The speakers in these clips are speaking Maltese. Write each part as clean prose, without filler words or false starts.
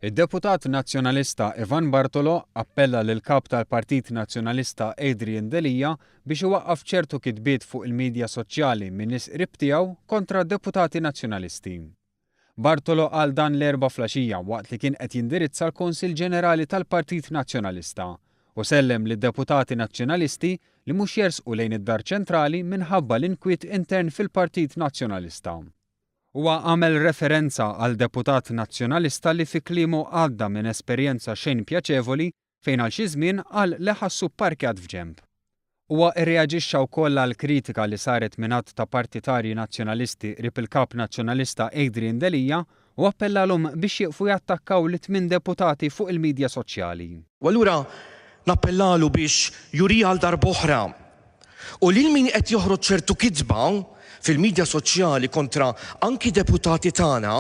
Id-Deputat Nazzjonalista Ivan Bartolo appella lill-kap tal-Partit Nazzjonalista Adrian Delija biex iwaqqaf ċertu kitbiet fuq il-midja soċjali minn nies qrib tiegħu kontra d-deputati nazzjonalisti. Bartolo qal dan l-erba' flaxija waqt li kien qed jindirizza l-Kunsill Ġenerali tal-Partit Nazzjonalista u sellem lid-deputati nazzjonalisti li mhux jersqu lejn id-Dar Ċentrali minħabba l-inkwiet intern fil-Partit Nazzjonalista. Huwa għamel referenza għal deputat nazzjonalista li fi kliemu għadda minn esperjenza xejn pjaċevoli fejn għal xi żmien qal li ħassu pparkjat f'ġenb. Huwa irreaġixxa wkoll għal kritika li saret minn att ta' partitarji nazzjonalisti qrib il-kap nazzjonalista Adrian Delija u appellalhom biex jieqfu jattakkaw li 8 deputati fuq il-midja soċjali. U allura nappellalu biex juri għal darb'oħra u lil min qed joħroġ ċertu kidba fil-midja soċjali kontra anki deputati tagħna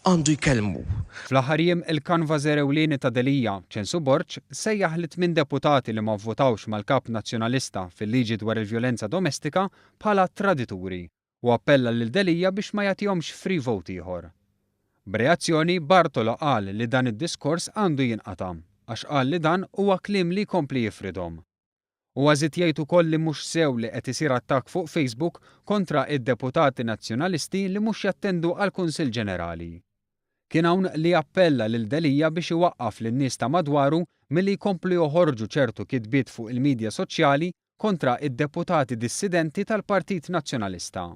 għandu jkellmu. Fl-aħħar jiem il-kanvażer ewlieni ta' Delija, Ċensu Borġ, sejjaħ li 8 deputati li ma vvotawx mal-kap nazzjonalista fil-liġi dwar il-vjolenza domestika bħala tradituri u appella lil Delija biex ma jagħtihomx free vote ieħor. B'reazzjoni Bartolo qal li dan id-diskors għandu jinqata' għax qal li dan huwa kliem li jkompli jifridhom. U għazit jgħid ukoll li mhux sew li qed isir attakk fuq Facebook kontra id-deputati nazzjonalisti li mhux jattendu għall-Kunsill Ġenerali. Kien hawn li appella lil Delija biex iwaqqaf lin-nies ta' madwaru milli jkomplu joħorġu ċertu kitbiet fuq il-midja soċjali kontra id-deputati dissidenti tal-Partit Nazzjonalista.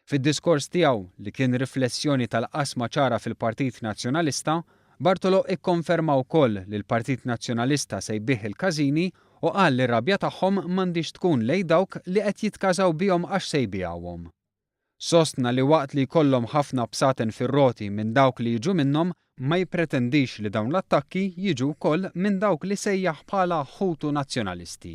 Fid-diskors tiegħu li kien riflessjoni tal-qasma ċara fil-Partit Nazzjonalista, Bartolo ikkonferma wkoll li l-Partit Nazzjonalista se jbih il-każini u qal li r-rabja tagħhom m'għandix tkun lejn dawk li qed jitkażaw bihom għax se jbigħuhom. Sostna li waqt li jkollhom ħafna bsaten fir-roti minn dawk li jiġu minnhom ma jipretendix li dawn l-attakki jiġu wkoll minn dawk li sejjaħ bħala ħutu nazzjonalisti.